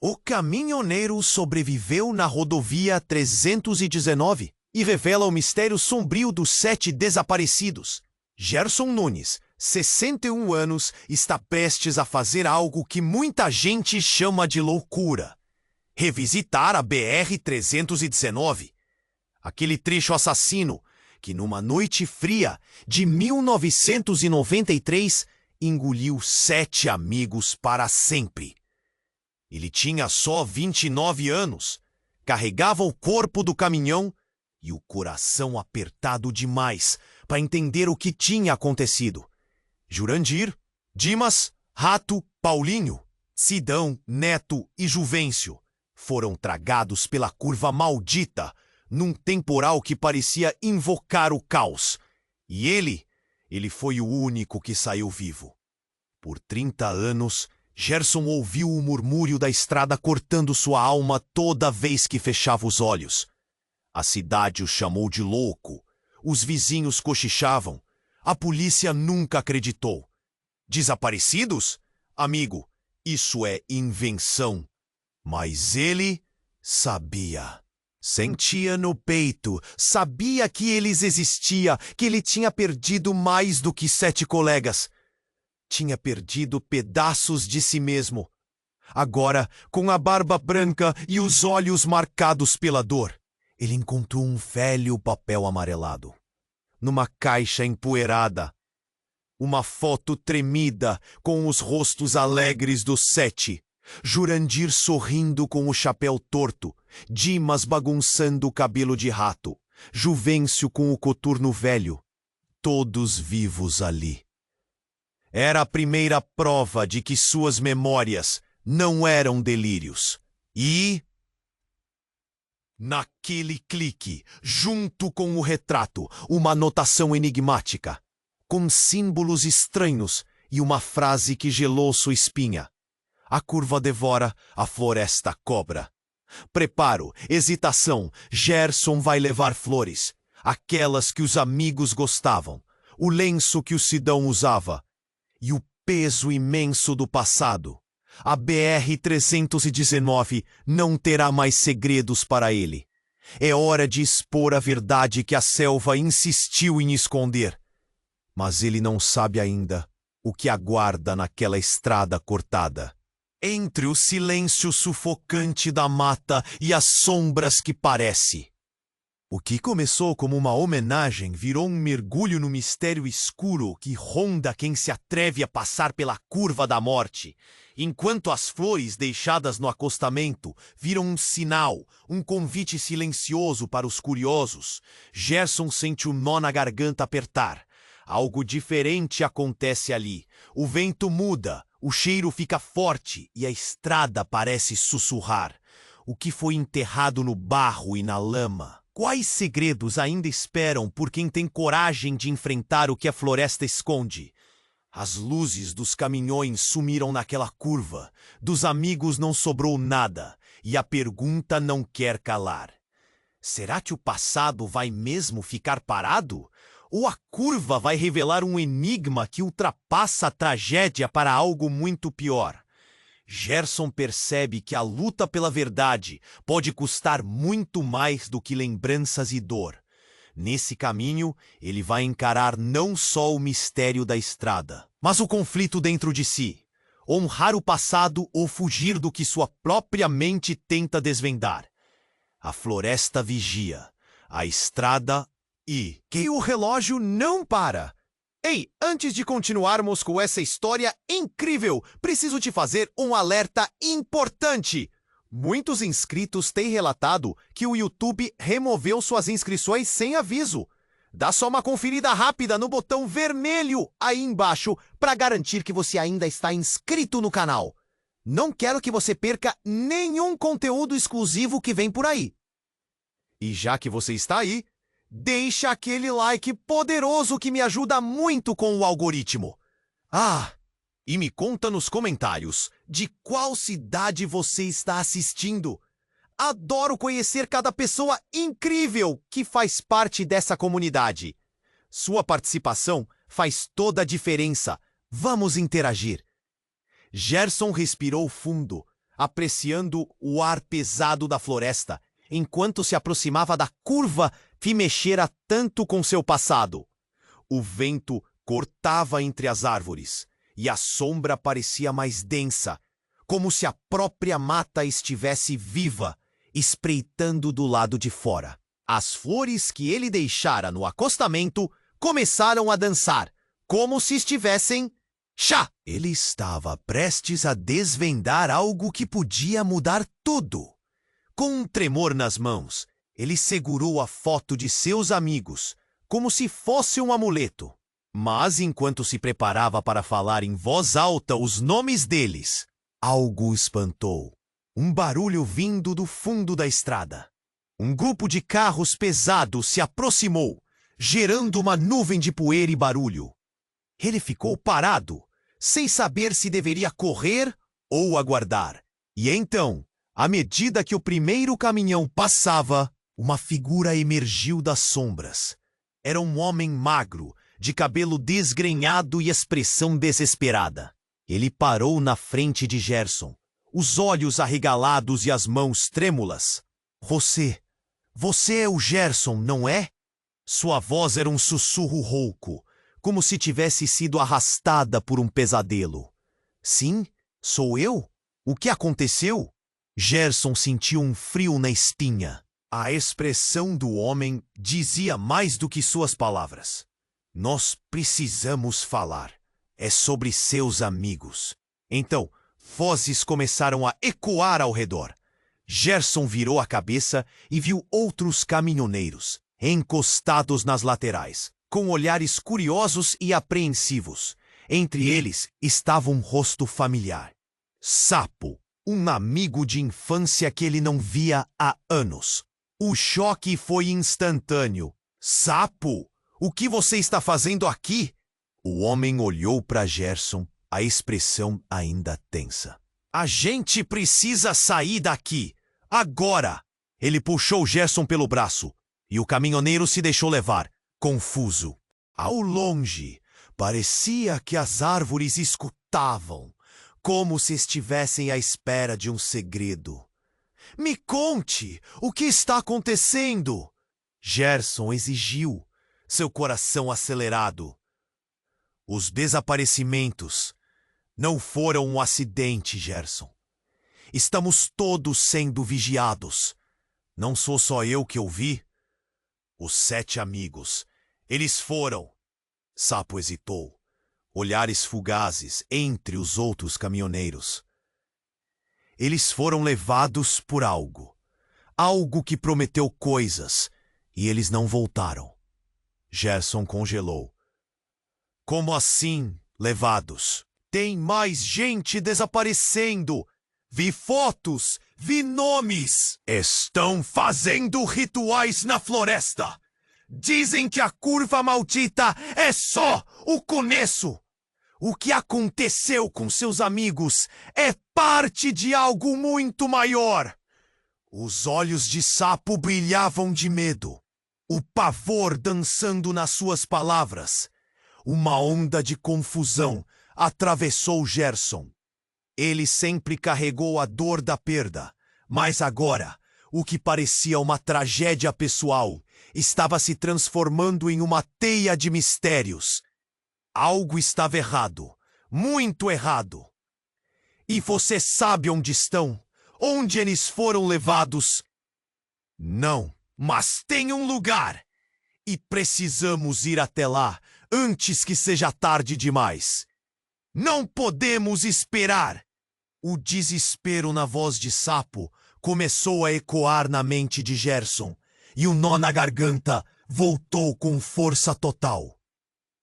O caminhoneiro sobreviveu na rodovia 319 e revela o mistério sombrio dos 7 desaparecidos. Gerson Nunes, 61 anos, está prestes a fazer algo que muita gente chama de loucura: revisitar a BR-319. Aquele trecho assassino que, numa noite fria de 1993, engoliu 7 amigos para sempre. Ele tinha só 29 anos, carregava o corpo do caminhão e o coração apertado demais para entender o que tinha acontecido. Jurandir, Dimas, Rato, Paulinho, Sidão, Neto e Juvencio foram tragados pela curva maldita num temporal que parecia invocar o caos. E ele foi o único que saiu vivo. Por 30 anos, Gerson ouviu o murmúrio da estrada cortando sua alma toda vez que fechava os olhos. A cidade o chamou de louco, os vizinhos cochichavam, a polícia nunca acreditou. Desaparecidos? Amigo, isso é invenção. Mas ele sabia. Sentia no peito, sabia que eles existiam, que ele tinha perdido mais do que 7 colegas. Tinha perdido pedaços de si mesmo. Agora, com a barba branca e os olhos marcados pela dor, ele encontrou um velho papel amarelado. Numa caixa empoeirada, uma foto tremida com os rostos alegres dos 7. Jurandir sorrindo com o chapéu torto, Dimas bagunçando o cabelo de rato, Juvencio com o coturno velho, todos vivos ali. Era a primeira prova de que suas memórias não eram delírios. E, naquele clique, junto com o retrato, uma anotação enigmática, com símbolos estranhos e uma frase que gelou sua espinha: a curva devora, a floresta cobra. Preparo, hesitação, Gerson vai levar flores, aquelas que os amigos gostavam, o lenço que o Sidão usava, e o peso imenso do passado. A BR-319 não terá mais segredos para ele. É hora de expor a verdade que a selva insistiu em esconder. Mas ele não sabe ainda o que aguarda naquela estrada cortada. Entre o silêncio sufocante da mata e as sombras que parece. O que começou como uma homenagem virou um mergulho no mistério escuro que ronda quem se atreve a passar pela curva da morte, enquanto as flores deixadas no acostamento viram um sinal, um convite silencioso para os curiosos. Gerson sente o nó na garganta apertar. Algo diferente acontece ali. O vento muda, o cheiro fica forte e a estrada parece sussurrar. O que foi enterrado no barro e na lama? Quais segredos ainda esperam por quem tem coragem de enfrentar o que a floresta esconde? As luzes dos caminhões sumiram naquela curva, dos amigos não sobrou nada, e a pergunta não quer calar. Será que o passado vai mesmo ficar parado? Ou a curva vai revelar um enigma que ultrapassa a tragédia para algo muito pior? Gerson percebe que a luta pela verdade pode custar muito mais do que lembranças e dor. Nesse caminho, ele vai encarar não só o mistério da estrada, mas o conflito dentro de si. Honrar o passado ou fugir do que sua própria mente tenta desvendar. A floresta vigia, a estrada e que o relógio não para. Ei, antes de continuarmos com essa história incrível, preciso te fazer um alerta importante. Muitos inscritos têm relatado que o YouTube removeu suas inscrições sem aviso. Dá só uma conferida rápida no botão vermelho aí embaixo para garantir que você ainda está inscrito no canal. Não quero que você perca nenhum conteúdo exclusivo que vem por aí. E já que você está aí, deixa aquele like poderoso que me ajuda muito com o algoritmo. E me conta nos comentários de qual cidade você está assistindo. Adoro conhecer cada pessoa incrível que faz parte dessa comunidade. Sua participação faz toda a diferença. Vamos interagir. Gerson respirou fundo. apreciando o ar pesado da floresta, enquanto se aproximava da curva que mexera tanto com seu passado. O vento cortava entre as árvores, e a sombra parecia mais densa, como se a própria mata estivesse viva, espreitando do lado de fora. As flores que ele deixara no acostamento começaram a dançar, como se estivessem... Chá! Ele estava prestes a desvendar algo que podia mudar tudo. Com um tremor nas mãos, ele segurou a foto de seus amigos, como se fosse um amuleto. Mas, enquanto se preparava para falar em voz alta os nomes deles, algo o espantou. Um barulho vindo do fundo da estrada. Um grupo de carros pesados se aproximou, gerando uma nuvem de poeira e barulho. Ele ficou parado, sem saber se deveria correr ou aguardar. E então, à medida que o primeiro caminhão passava, uma figura emergiu das sombras. Era um homem magro, de cabelo desgrenhado e expressão desesperada. Ele parou na frente de Gerson, os olhos arregalados e as mãos trêmulas. Você é o Gerson, não é? Sua voz era um sussurro rouco, como se tivesse sido arrastada por um pesadelo. Sim, sou eu? O que aconteceu? Gerson sentiu um frio na espinha. A expressão do homem dizia mais do que suas palavras. Nós precisamos falar. É sobre seus amigos. Então, vozes começaram a ecoar ao redor. Gerson virou a cabeça e viu outros caminhoneiros, encostados nas laterais, com olhares curiosos e apreensivos. Entre eles estava um rosto familiar. Sapo, um amigo de infância que ele não via há anos. O choque foi instantâneo. Sapo, o que você está fazendo aqui? O homem olhou para Gerson, a expressão ainda tensa. A gente precisa sair daqui, agora! Ele puxou Gerson pelo braço, e o caminhoneiro se deixou levar, confuso. Ao longe, parecia que as árvores escutavam, como se estivessem à espera de um segredo. Me conte, o que está acontecendo? Gerson exigiu, seu coração acelerado. Os desaparecimentos não foram um acidente, Gerson. Estamos todos sendo vigiados. Não sou só eu que ouvi. Os 7 amigos, eles foram... Sapo hesitou, olhares fugazes entre os outros caminhoneiros. Eles foram levados por algo. Algo que prometeu coisas, e eles não voltaram. Gerson congelou. Como assim, levados? Tem mais gente desaparecendo. Vi fotos, vi nomes. Estão fazendo rituais na floresta. Dizem que a curva maldita é só o começo. O que aconteceu com seus amigos é parte de algo muito maior. Os olhos de Sapo brilhavam de medo. O pavor dançando nas suas palavras. Uma onda de confusão atravessou Gerson. Ele sempre carregou a dor da perda, mas agora, o que parecia uma tragédia pessoal estava se transformando em uma teia de mistérios. Algo estava errado, muito errado. E você sabe onde estão? Onde eles foram levados? Não, mas tem um lugar. E precisamos ir até lá antes que seja tarde demais. Não podemos esperar. O desespero na voz de Sapo começou a ecoar na mente de Gerson, e o nó na garganta voltou com força total.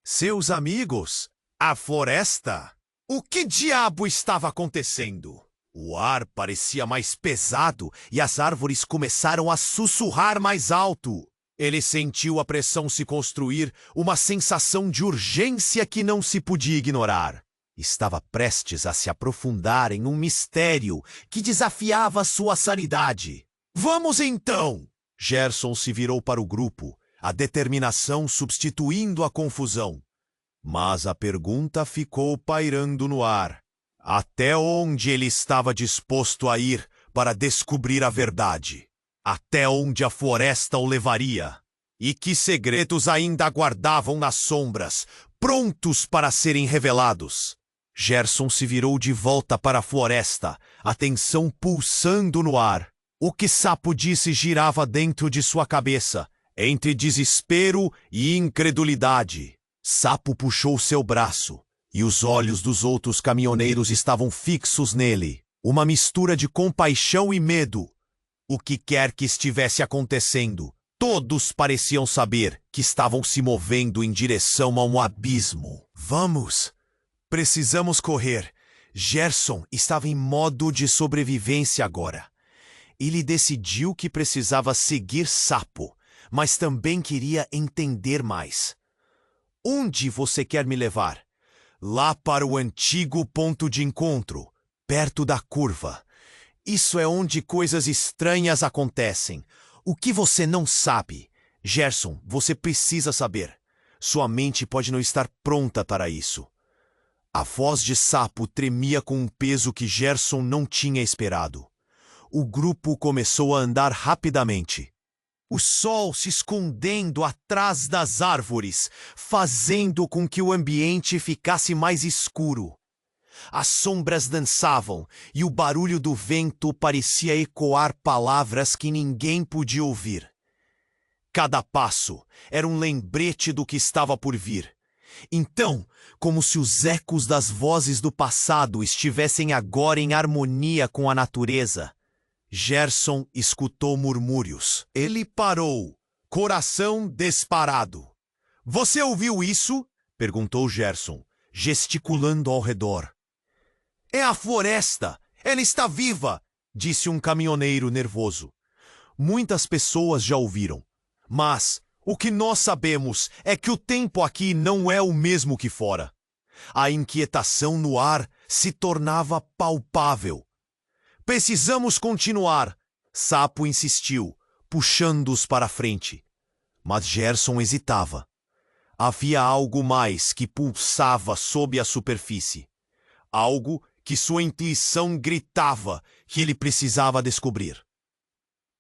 Seus amigos? A floresta? O que diabo estava acontecendo? O ar parecia mais pesado e as árvores começaram a sussurrar mais alto. Ele sentiu a pressão se construir, uma sensação de urgência que não se podia ignorar. Estava prestes a se aprofundar em um mistério que desafiava sua sanidade. Vamos então! Gerson se virou para o grupo, a determinação substituindo a confusão. Mas a pergunta ficou pairando no ar. Até onde ele estava disposto a ir para descobrir a verdade? Até onde a floresta o levaria? E que segredos ainda aguardavam nas sombras, prontos para serem revelados? Gerson se virou de volta para a floresta, a tensão pulsando no ar. O que Sapo disse girava dentro de sua cabeça, entre desespero e incredulidade. Sapo puxou seu braço, e os olhos dos outros caminhoneiros estavam fixos nele. Uma mistura de compaixão e medo. O que quer que estivesse acontecendo, todos pareciam saber que estavam se movendo em direção a um abismo. Vamos! Precisamos correr. Gerson estava em modo de sobrevivência agora. Ele decidiu que precisava seguir Sapo, mas também queria entender mais. Onde você quer me levar? Lá para o antigo ponto de encontro, perto da curva. Isso é onde coisas estranhas acontecem. O que você não sabe? Gerson, você precisa saber. Sua mente pode não estar pronta para isso. A voz de Sapo tremia com um peso que Gerson não tinha esperado. O grupo começou a andar rapidamente. O sol se escondendo atrás das árvores, fazendo com que o ambiente ficasse mais escuro. As sombras dançavam e o barulho do vento parecia ecoar palavras que ninguém podia ouvir. Cada passo era um lembrete do que estava por vir. Então, como se os ecos das vozes do passado estivessem agora em harmonia com a natureza, Gerson escutou murmúrios. Ele parou, coração disparado. Você ouviu isso? Perguntou Gerson, gesticulando ao redor. É a floresta! Ela está viva! Disse um caminhoneiro nervoso. Muitas pessoas já ouviram, mas o que nós sabemos é que o tempo aqui não é o mesmo que fora. A inquietação no ar se tornava palpável. Precisamos continuar, Sapo insistiu, puxando-os para a frente. Mas Gerson hesitava. Havia algo mais que pulsava sob a superfície. Algo que sua intuição gritava que ele precisava descobrir.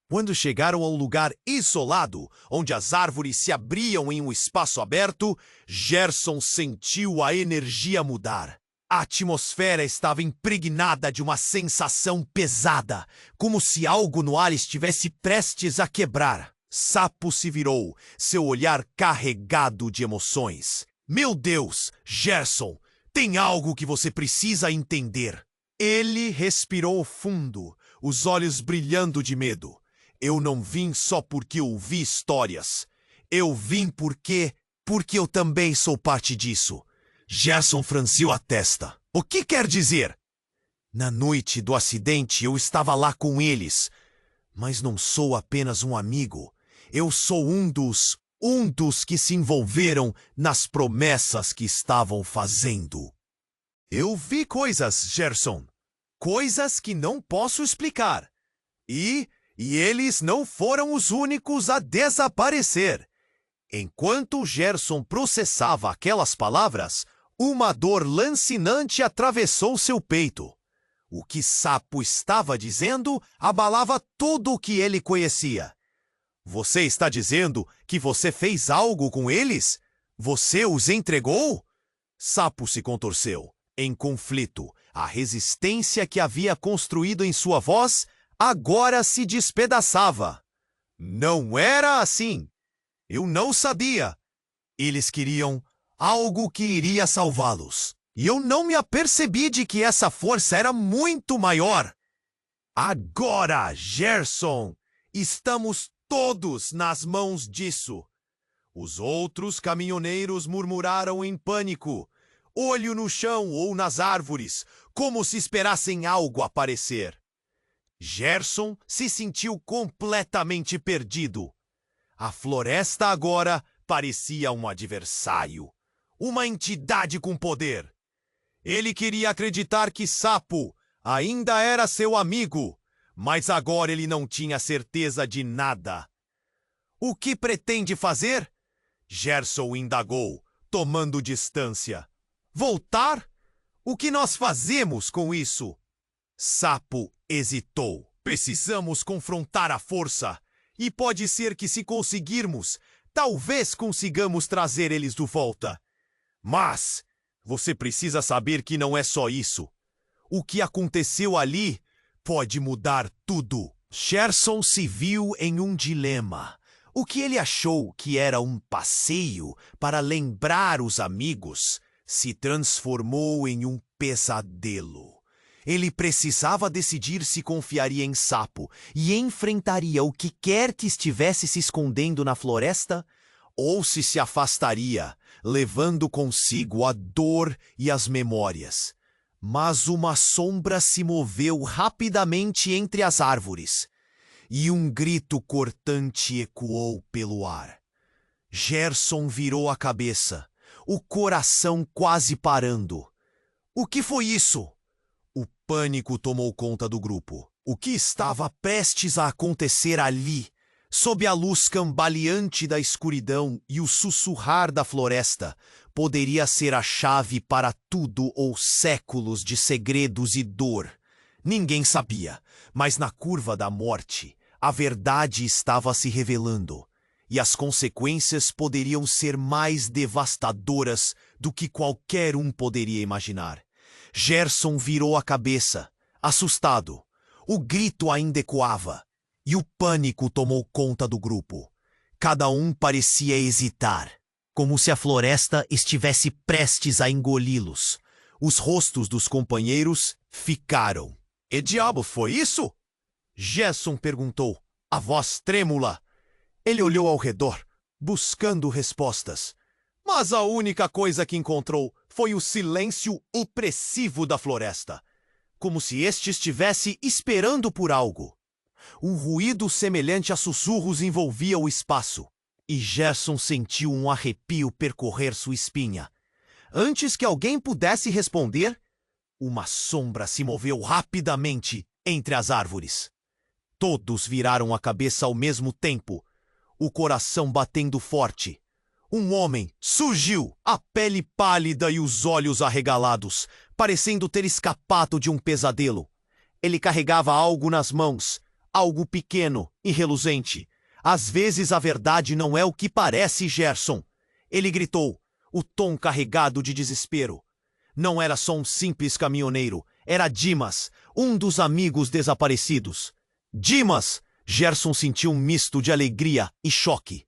Quando chegaram ao lugar isolado, onde as árvores se abriam em um espaço aberto, Gerson sentiu a energia mudar. A atmosfera estava impregnada de uma sensação pesada, como se algo no ar estivesse prestes a quebrar. Sapo se virou, seu olhar carregado de emoções. Meu Deus, Gerson, tem algo que você precisa entender. Ele respirou fundo, os olhos brilhando de medo. Eu não vim só porque ouvi histórias. Eu vim porque eu também sou parte disso. Gerson franziu a testa. O que quer dizer? Na noite do acidente eu estava lá com eles. Mas não sou apenas um amigo. Eu sou um dos que se envolveram nas promessas que estavam fazendo. Eu vi coisas, Gerson. Coisas que não posso explicar. E eles não foram os únicos a desaparecer. Enquanto Gerson processava aquelas palavras, uma dor lancinante atravessou seu peito. O que Sapo estava dizendo abalava tudo o que ele conhecia. Você está dizendo que você fez algo com eles? Você os entregou? Sapo se contorceu. Em conflito, a resistência que havia construído em sua voz agora se despedaçava. Não era assim. Eu não sabia. Eles queriam algo que iria salvá-los. E eu não me apercebi de que essa força era muito maior. Agora, Gerson, estamos todos nas mãos disso. Os outros caminhoneiros murmuraram em pânico, olho no chão ou nas árvores, como se esperassem algo aparecer. Gerson se sentiu completamente perdido. A floresta agora parecia um adversário, uma entidade com poder. Ele queria acreditar que Sapo ainda era seu amigo, mas agora ele não tinha certeza de nada. O que pretende fazer? Gerson indagou, tomando distância. Voltar? O que nós fazemos com isso? Sapo hesitou. Precisamos confrontar a força. E pode ser que, se conseguirmos, talvez consigamos trazer eles de volta. Mas você precisa saber que não é só isso. O que aconteceu ali pode mudar tudo. Gerson se viu em um dilema. O que ele achou que era um passeio para lembrar os amigos se transformou em um pesadelo. Ele precisava decidir se confiaria em Sapo e enfrentaria o que quer que estivesse se escondendo na floresta, ou se afastaria, levando consigo a dor e as memórias. Mas uma sombra se moveu rapidamente entre as árvores, e um grito cortante ecoou pelo ar. Gerson virou a cabeça, o coração quase parando. O que foi isso? O pânico tomou conta do grupo. O que estava prestes a acontecer ali, sob a luz cambaleante da escuridão e o sussurrar da floresta, poderia ser a chave para tudo ou séculos de segredos e dor. Ninguém sabia, mas na curva da morte, a verdade estava se revelando, e as consequências poderiam ser mais devastadoras do que qualquer um poderia imaginar. Gerson virou a cabeça, assustado. O grito ainda ecoava, e o pânico tomou conta do grupo. Cada um parecia hesitar, como se a floresta estivesse prestes a engoli-los. Os rostos dos companheiros ficaram. "Que diabo foi isso?" Gerson perguntou, a voz trêmula. Ele olhou ao redor, buscando respostas. Mas a única coisa que encontrou foi o silêncio opressivo da floresta, como se este estivesse esperando por algo. Um ruído semelhante a sussurros envolvia o espaço, e Gerson sentiu um arrepio percorrer sua espinha. Antes que alguém pudesse responder, uma sombra se moveu rapidamente entre as árvores. Todos viraram a cabeça ao mesmo tempo, o coração batendo forte. Um homem surgiu, a pele pálida e os olhos arregalados, parecendo ter escapado de um pesadelo. Ele carregava algo nas mãos, algo pequeno e reluzente. Às vezes a verdade não é o que parece, Gerson. Ele gritou, o tom carregado de desespero. Não era só um simples caminhoneiro, era Dimas, um dos amigos desaparecidos. Dimas! Gerson sentiu um misto de alegria e choque.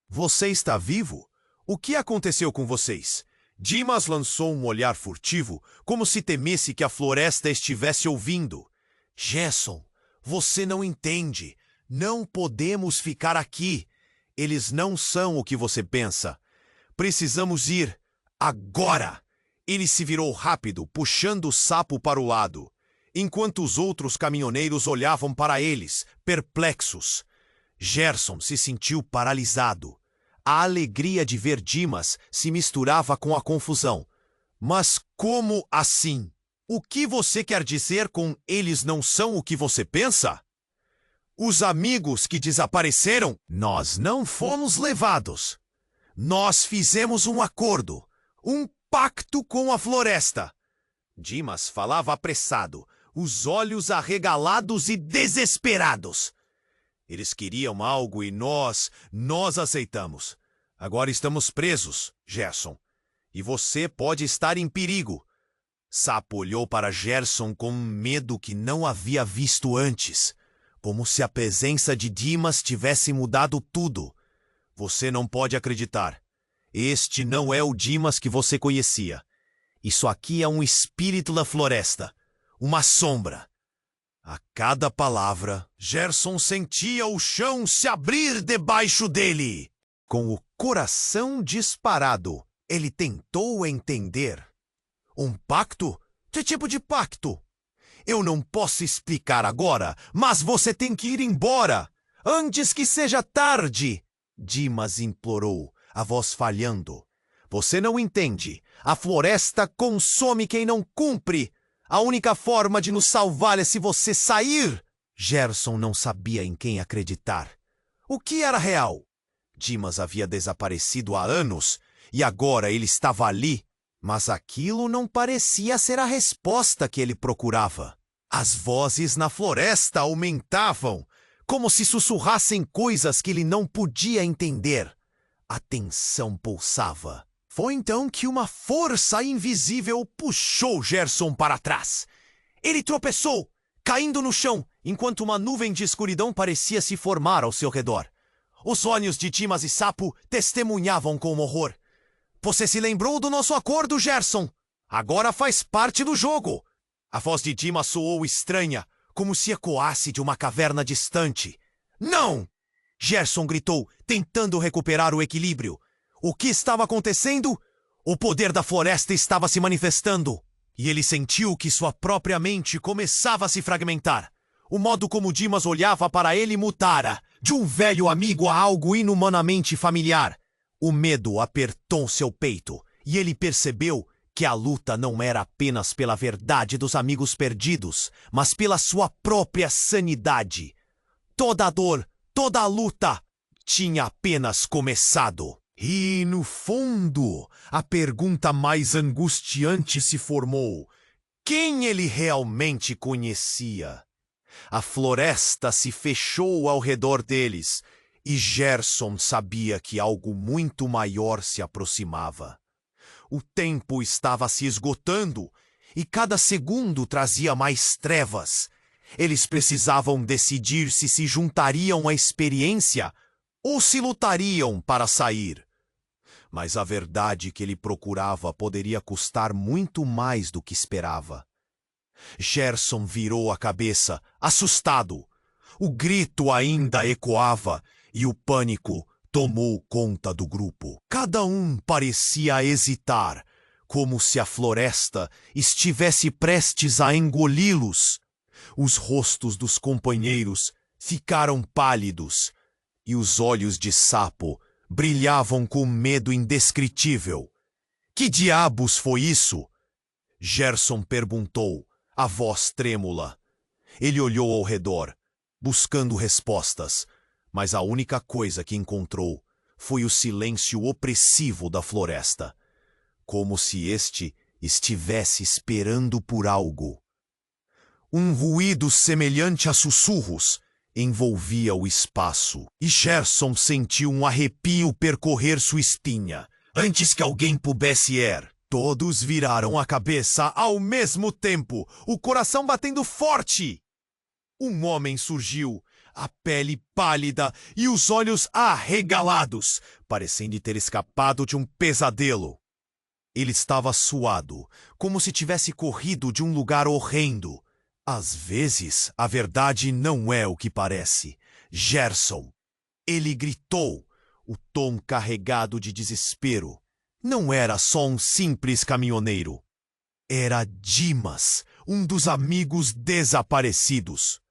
Você está vivo? O que aconteceu com vocês? Dimas lançou um olhar furtivo, como se temesse que a floresta estivesse ouvindo. Gerson, você não entende. Não podemos ficar aqui. Eles não são o que você pensa. Precisamos ir agora. Ele se virou rápido, puxando o sapo para o lado, enquanto os outros caminhoneiros olhavam para eles, perplexos. Gerson se sentiu paralisado. A alegria de ver Dimas se misturava com a confusão. Mas como assim? O que você quer dizer com eles não são o que você pensa? Os amigos que desapareceram, nós não fomos levados. Nós fizemos um acordo, um pacto com a floresta. Dimas falava apressado, os olhos arregalados e desesperados. Eles queriam algo e nós aceitamos. Agora estamos presos, Gerson. E você pode estar em perigo. Sapo olhou para Gerson com um medo que não havia visto antes, como se a presença de Dimas tivesse mudado tudo. Você não pode acreditar. Este não é o Dimas que você conhecia. Isso aqui é um espírito da floresta, uma sombra. A cada palavra, Gerson sentia o chão se abrir debaixo dele. Com o coração disparado, ele tentou entender. Um pacto? Que tipo de pacto? Eu não posso explicar agora, mas você tem que ir embora, antes que seja tarde. Dimas implorou, a voz falhando. Você não entende. A floresta consome quem não cumpre. A única forma de nos salvar é se você sair. Gerson não sabia em quem acreditar. O que era real? Dimas havia desaparecido há anos e agora ele estava ali, Mas aquilo não parecia ser a resposta que ele procurava. As vozes na floresta aumentavam, como se sussurrassem coisas que ele não podia entender. A tensão pulsava. Foi então que uma força invisível puxou Gerson para trás. Ele tropeçou, caindo no chão, enquanto uma nuvem de escuridão parecia se formar ao seu redor. Os olhos de Dimas e Sapo testemunhavam com horror. Você se lembrou do nosso acordo, Gerson? Agora faz parte do jogo. A voz de Dimas soou estranha, como se ecoasse de uma caverna distante. Não! Gerson gritou, tentando recuperar o equilíbrio. O que estava acontecendo? O poder da floresta estava se manifestando. E ele sentiu que sua própria mente começava a se fragmentar. O modo como Dimas olhava para ele mudara, de um velho amigo a algo inumanamente familiar. O medo apertou seu peito, e ele percebeu que a luta não era apenas pela verdade dos amigos perdidos, mas pela sua própria sanidade. Toda a dor, toda a luta tinha apenas começado. E, no fundo, a pergunta mais angustiante se formou. Quem ele realmente conhecia? A floresta se fechou ao redor deles, e Gerson sabia que algo muito maior se aproximava. O tempo estava se esgotando, e cada segundo trazia mais trevas. Eles precisavam decidir se juntariam à experiência ou se lutariam para sair. Mas a verdade que ele procurava poderia custar muito mais do que esperava. Gerson virou a cabeça, assustado. O grito ainda ecoava e o pânico tomou conta do grupo. Cada um parecia hesitar, como se a floresta estivesse prestes a engoli-los. Os rostos dos companheiros ficaram pálidos e os olhos de Sapo brilhavam com medo indescritível. Que diabos foi isso? Gerson perguntou, a voz trêmula. Ele olhou ao redor, buscando respostas, mas a única coisa que encontrou foi o silêncio opressivo da floresta, como se este estivesse esperando por algo. Um ruído semelhante a sussurros envolvia o espaço, e Gerson sentiu um arrepio percorrer sua espinha. Antes que alguém pudesse ir, todos viraram a cabeça ao mesmo tempo, o coração batendo forte. Um homem surgiu, a pele pálida e os olhos arregalados, parecendo ter escapado de um pesadelo. Ele estava suado, como se tivesse corrido de um lugar horrendo. Às vezes, a verdade não é o que parece. Gerson. Ele gritou, o tom carregado de desespero. Não era só um simples caminhoneiro. Era Dimas, um dos amigos desaparecidos.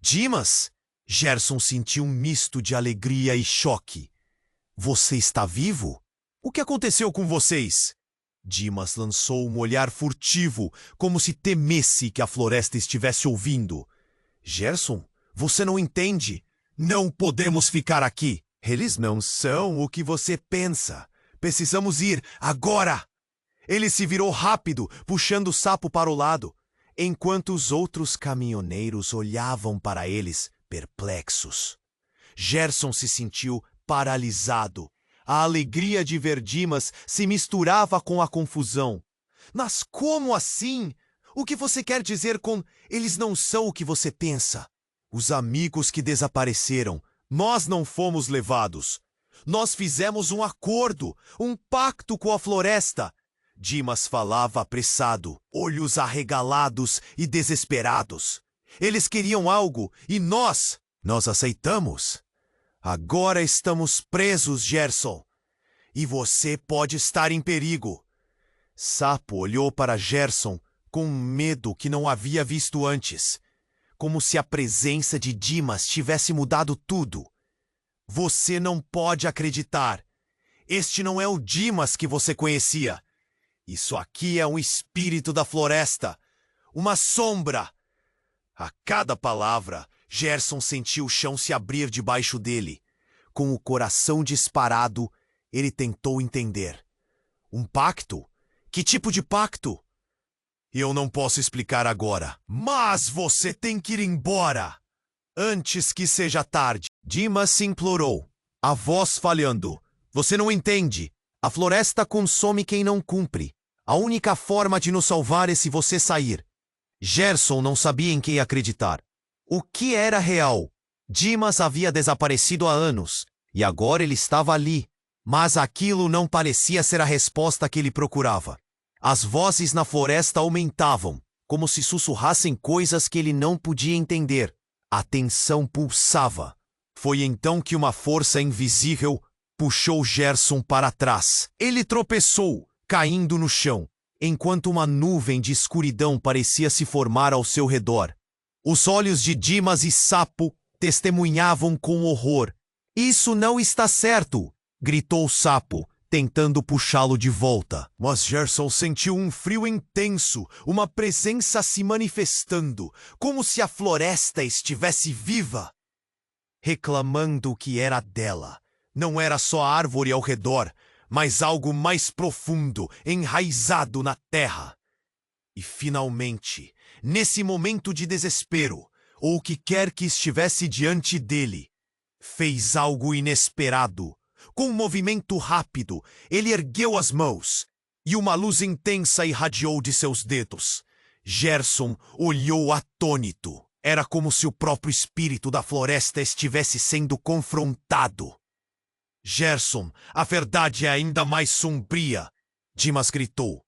Dimas? Gerson sentiu um misto de alegria e choque. Você está vivo? O que aconteceu com vocês? Dimas lançou um olhar furtivo, como se temesse que a floresta estivesse ouvindo. Gerson, você não entende. Não podemos ficar aqui. Eles não são o que você pensa. Precisamos ir, agora! Ele se virou rápido, puxando o Sapo para o lado, enquanto os outros caminhoneiros olhavam para eles, perplexos. Gerson se sentiu paralisado. A alegria de ver Dimas se misturava com a confusão. Mas como assim? O que você quer dizer com eles não são o que você pensa? Os amigos que desapareceram, nós não fomos levados. Nós fizemos um acordo, um pacto com a floresta. Dimas falava apressado, olhos arregalados e desesperados. Eles queriam algo e nós aceitamos. Agora estamos presos, Gerson. E você pode estar em perigo. Sapo olhou para Gerson com um medo que não havia visto antes, como se a presença de Dimas tivesse mudado tudo. Você não pode acreditar. Este não é o Dimas que você conhecia. Isso aqui é um espírito da floresta, uma sombra. A cada palavra, Gerson sentiu o chão se abrir debaixo dele. Com o coração disparado, ele tentou entender. Um pacto? Que tipo de pacto? Eu não posso explicar agora, mas você tem que ir embora antes que seja tarde. Dimas implorou, a voz falhando. Você não entende. A floresta consome quem não cumpre. A única forma de nos salvar é se você sair. Gerson não sabia em quem acreditar. O que era real? Dimas havia desaparecido há anos, e agora ele estava ali. Mas aquilo não parecia ser a resposta que ele procurava. As vozes na floresta aumentavam, como se sussurrassem coisas que ele não podia entender. A tensão pulsava. Foi então que uma força invisível puxou Gerson para trás. Ele tropeçou, caindo no chão, enquanto uma nuvem de escuridão parecia se formar ao seu redor. Os olhos de Dimas e Sapo testemunhavam com horror. Isso não está certo! Gritou Sapo, tentando puxá-lo de volta. Mas Gerson sentiu um frio intenso, uma presença se manifestando, como se a floresta estivesse viva, reclamando que era dela. Não era só a árvore ao redor, mas algo mais profundo, enraizado na terra. E finalmente, nesse momento de desespero, ou o que quer que estivesse diante dele, fez algo inesperado. Com um movimento rápido, ele ergueu as mãos, e uma luz intensa irradiou de seus dedos. Gerson olhou atônito. Era como se o próprio espírito da floresta estivesse sendo confrontado. Gerson, a verdade é ainda mais sombria, Dimas gritou.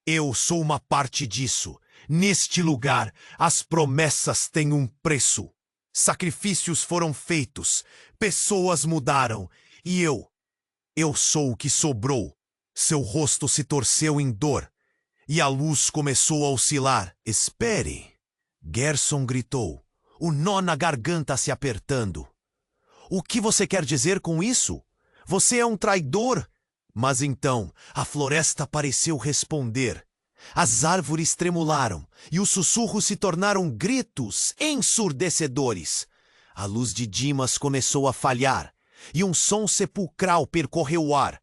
Eu sou uma parte disso. Neste lugar, as promessas têm um preço. Sacrifícios foram feitos, pessoas mudaram, e eu sou o que sobrou. Seu rosto se torceu em dor, e a luz começou a oscilar. Espere, Gerson gritou, o nó na garganta se apertando. O que você quer dizer com isso? Você é um traidor? Mas então, a floresta pareceu responder. As árvores tremularam, e os sussurros se tornaram gritos ensurdecedores. A luz de Dimas começou a falhar, e um som sepulcral percorreu o ar.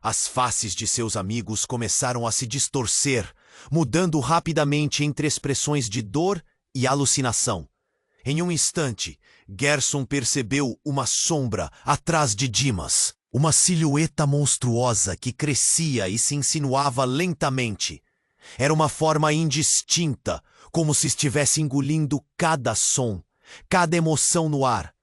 As faces de seus amigos começaram a se distorcer, mudando rapidamente entre expressões de dor e alucinação. Em um instante, Gerson percebeu uma sombra atrás de Dimas. Uma silhueta monstruosa que crescia e se insinuava lentamente. Era uma forma indistinta, como se estivesse engolindo cada som, cada emoção no ar.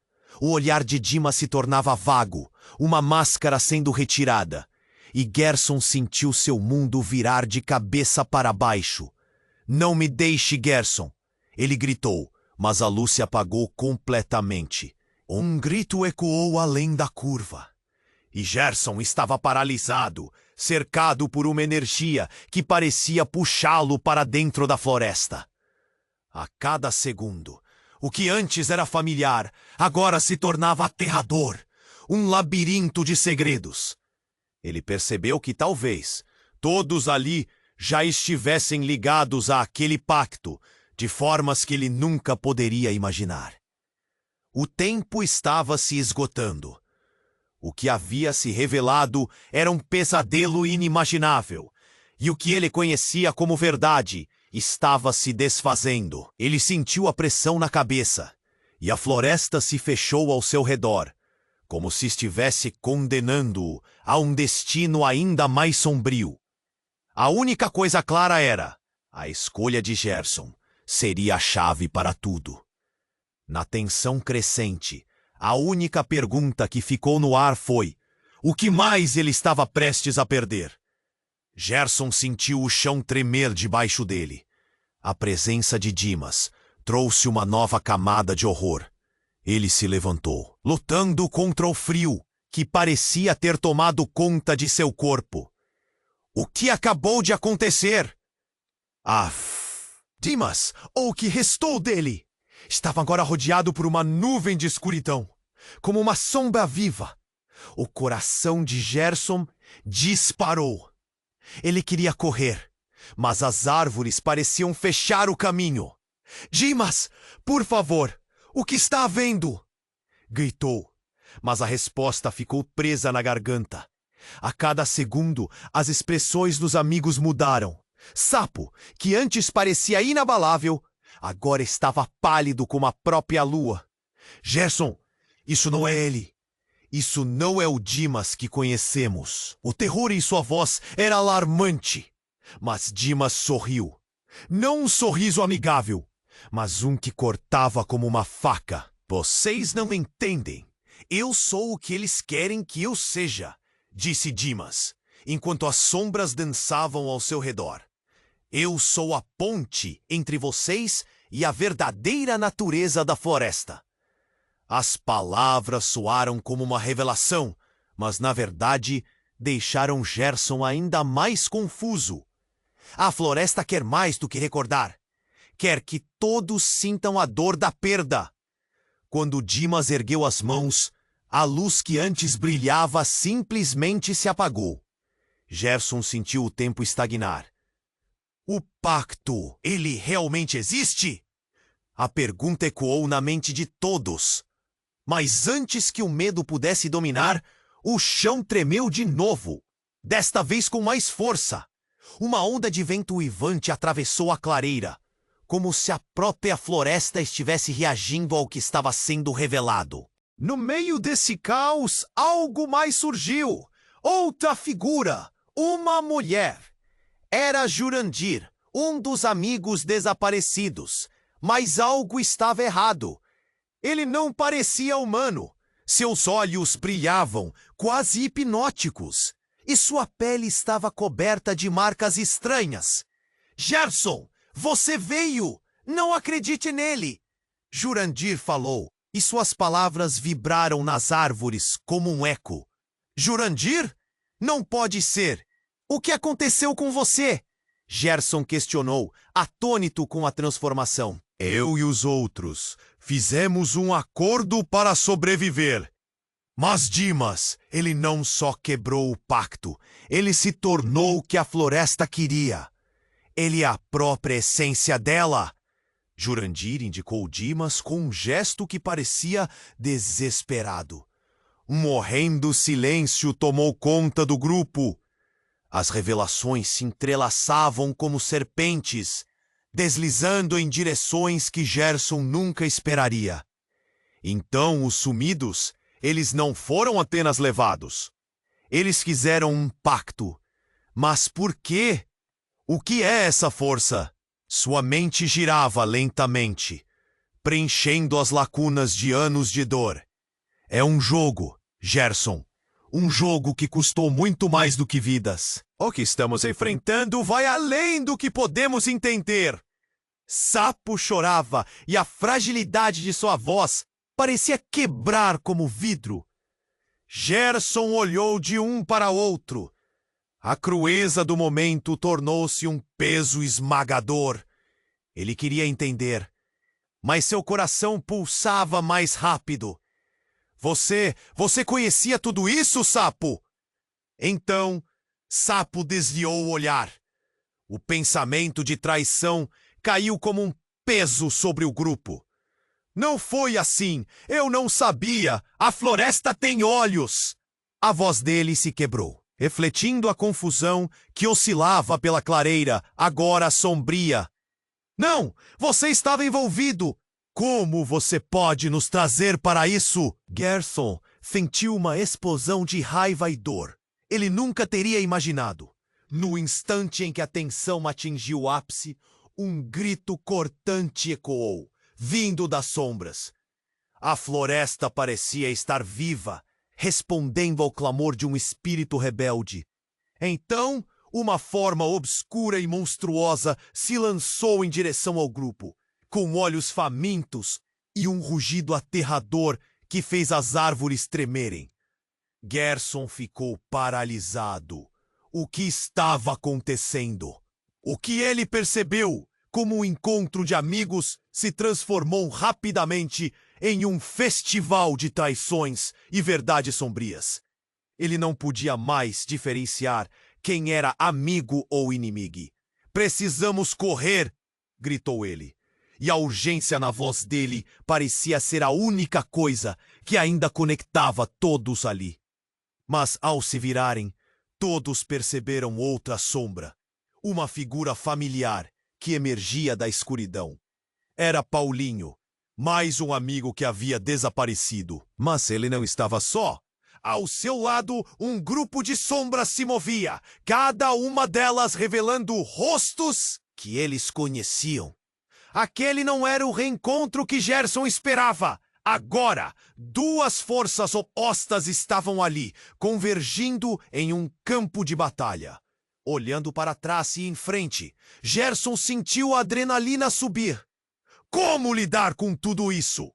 O olhar de Dimas se tornava vago, uma máscara sendo retirada. E Gerson sentiu seu mundo virar de cabeça para baixo. Não me deixe, Gerson! Ele gritou, mas a luz se apagou completamente. Um grito ecoou além da curva. E Gerson estava paralisado, cercado por uma energia que parecia puxá-lo para dentro da floresta. A cada segundo, o que antes era familiar, agora se tornava aterrador, um labirinto de segredos. Ele percebeu que talvez todos ali já estivessem ligados àquele pacto, de formas que ele nunca poderia imaginar. O tempo estava se esgotando. O que havia se revelado era um pesadelo inimaginável, e o que ele conhecia como verdade estava se desfazendo. Ele sentiu a pressão na cabeça, e a floresta se fechou ao seu redor, como se estivesse condenando-o a um destino ainda mais sombrio. A única coisa clara era: a escolha de Gerson seria a chave para tudo. Na tensão crescente, a única pergunta que ficou no ar foi: o que mais ele estava prestes a perder? Gerson sentiu o chão tremer debaixo dele. A presença de Dimas trouxe uma nova camada de horror. Ele se levantou, lutando contra o frio, que parecia ter tomado conta de seu corpo. O que acabou de acontecer? Dimas, ou o que restou dele, estava agora rodeado por uma nuvem de escuridão, como uma sombra viva. O coração de Gerson disparou. Ele queria correr, mas as árvores pareciam fechar o caminho. Dimas, por favor, o que está havendo? Gritou, mas a resposta ficou presa na garganta. A cada segundo, as expressões dos amigos mudaram. Sapo, que antes parecia inabalável, agora estava pálido como a própria lua. Gerson, isso não é ele. Isso não é o Dimas que conhecemos. O terror em sua voz era alarmante. Mas Dimas sorriu. Não um sorriso amigável, mas um que cortava como uma faca. Vocês não entendem. Eu sou o que eles querem que eu seja, disse Dimas, enquanto as sombras dançavam ao seu redor. Eu sou a ponte entre vocês e a verdadeira natureza da floresta. As palavras soaram como uma revelação, mas na verdade deixaram Gerson ainda mais confuso. A floresta quer mais do que recordar. Quer que todos sintam a dor da perda. Quando Dimas ergueu as mãos, a luz que antes brilhava simplesmente se apagou. Gerson sentiu o tempo estagnar. O pacto, ele realmente existe? A pergunta ecoou na mente de todos. Mas antes que o medo pudesse dominar, o chão tremeu de novo, desta vez com mais força. Uma onda de vento uivante atravessou a clareira, como se a própria floresta estivesse reagindo ao que estava sendo revelado. No meio desse caos, algo mais surgiu. Outra figura, uma mulher. Era Jurandir, um dos amigos desaparecidos. Mas algo estava errado. Ele não parecia humano. Seus olhos brilhavam, quase hipnóticos. E sua pele estava coberta de marcas estranhas. Gerson, você veio! Não acredite nele! Jurandir falou, e suas palavras vibraram nas árvores como um eco. Jurandir? Não pode ser! O que aconteceu com você? Gerson questionou, atônito com a transformação. Eu e os outros fizemos um acordo para sobreviver. Mas Dimas, ele não só quebrou o pacto, ele se tornou o que a floresta queria. Ele é a própria essência dela. Jurandir indicou Dimas com um gesto que parecia desesperado. Um horrendo silêncio tomou conta do grupo. As revelações se entrelaçavam como serpentes, deslizando em direções que Gerson nunca esperaria. Então, os sumidos, eles não foram apenas levados. Eles fizeram um pacto. Mas por quê? O que é essa força? Sua mente girava lentamente, preenchendo as lacunas de anos de dor. É um jogo, Gerson. Um jogo que custou muito mais do que vidas. O que estamos enfrentando vai além do que podemos entender. Sapo chorava e a fragilidade de sua voz parecia quebrar como vidro. Gerson olhou de um para outro. A crueza do momento tornou-se um peso esmagador. Ele queria entender, mas seu coração pulsava mais rápido. Você conhecia tudo isso, Sapo? Então, Sapo desviou o olhar. O pensamento de traição caiu como um peso sobre o grupo. Não foi assim. Eu não sabia. A floresta tem olhos. A voz dele se quebrou, refletindo a confusão que oscilava pela clareira, agora sombria. Não! Você estava envolvido! Como você pode nos trazer para isso? Gerson sentiu uma explosão de raiva e dor. Ele nunca teria imaginado. No instante em que a tensão atingiu o ápice, um grito cortante ecoou, vindo das sombras. A floresta parecia estar viva, respondendo ao clamor de um espírito rebelde. Então, uma forma obscura e monstruosa se lançou em direção ao grupo, com olhos famintos e um rugido aterrador que fez as árvores tremerem. Gerson ficou paralisado. O que estava acontecendo? O que ele percebeu, como um encontro de amigos, se transformou rapidamente em um festival de traições e verdades sombrias. Ele não podia mais diferenciar quem era amigo ou inimigo. Precisamos correr, gritou ele. E a urgência na voz dele parecia ser a única coisa que ainda conectava todos ali. Mas ao se virarem, todos perceberam outra sombra, uma figura familiar que emergia da escuridão. Era Paulinho, mais um amigo que havia desaparecido. Mas ele não estava só. Ao seu lado, um grupo de sombras se movia, cada uma delas revelando rostos que eles conheciam. Aquele não era o reencontro que Gerson esperava. Agora, duas forças opostas estavam ali, convergindo em um campo de batalha. Olhando para trás e em frente, Gerson sentiu a adrenalina subir. Como lidar com tudo isso?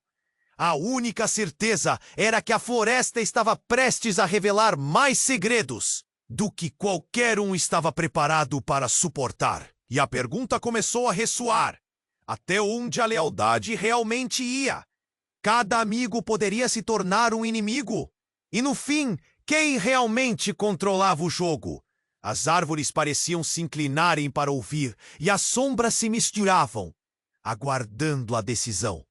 A única certeza era que a floresta estava prestes a revelar mais segredos do que qualquer um estava preparado para suportar. E a pergunta começou a ressoar. Até onde a lealdade realmente ia? Cada amigo poderia se tornar um inimigo. E no fim, quem realmente controlava o jogo? As árvores pareciam se inclinarem para ouvir e as sombras se misturavam, aguardando a decisão.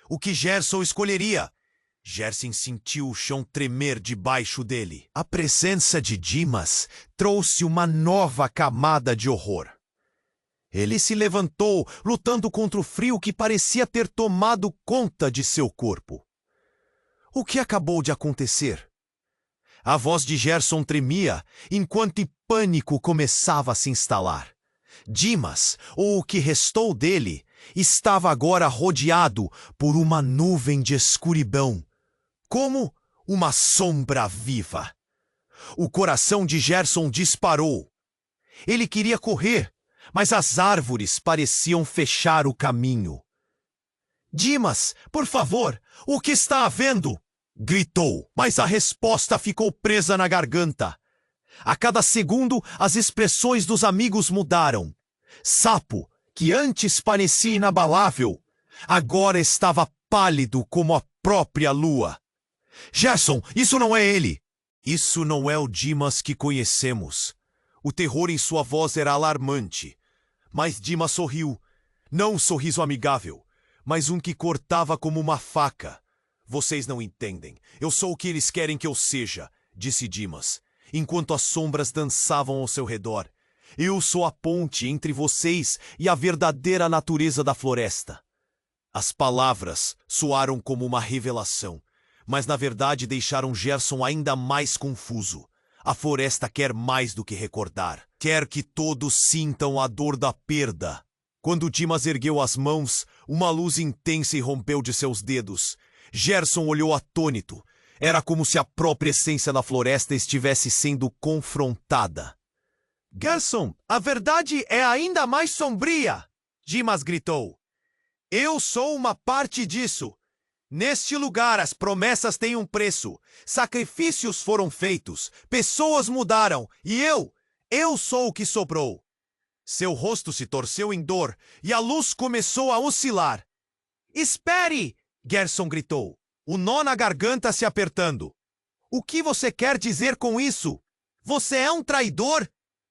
O que Gerson escolheria? Gerson sentiu o chão tremer debaixo dele. A presença de Dimas trouxe uma nova camada de horror. Ele se levantou, lutando contra o frio que parecia ter tomado conta de seu corpo. O que acabou de acontecer? A voz de Gerson tremia, enquanto pânico começava a se instalar. Dimas, ou o que restou dele, estava agora rodeado por uma nuvem de escuridão, como uma sombra viva. O coração de Gerson disparou. Ele queria correr, mas as árvores pareciam fechar o caminho. Dimas, por favor, o que está havendo? Gritou, mas a resposta ficou presa na garganta. A cada segundo, as expressões dos amigos mudaram. Sapo, que antes parecia inabalável, agora estava pálido como a própria lua. Gerson, isso não é ele! Isso não é o Dimas que conhecemos. O terror em sua voz era alarmante. Mas Dimas sorriu. Não um sorriso amigável, mas um que cortava como uma faca. Vocês não entendem. Eu sou o que eles querem que eu seja, disse Dimas, enquanto as sombras dançavam ao seu redor. Eu sou a ponte entre vocês e a verdadeira natureza da floresta. As palavras soaram como uma revelação, mas na verdade deixaram Gerson ainda mais confuso. A floresta quer mais do que recordar. Quer que todos sintam a dor da perda. Quando Dimas ergueu as mãos, uma luz intensa irrompeu de seus dedos. Gerson olhou atônito. Era como se a própria essência da floresta estivesse sendo confrontada. Gerson, a verdade é ainda mais sombria! Dimas gritou. Eu sou uma parte disso. Neste lugar, as promessas têm um preço. Sacrifícios foram feitos, pessoas mudaram, e eu sou o que sobrou. Seu rosto se torceu em dor, e a luz começou a oscilar. Espere! Gerson gritou, o nó na garganta se apertando. O que você quer dizer com isso? Você é um traidor?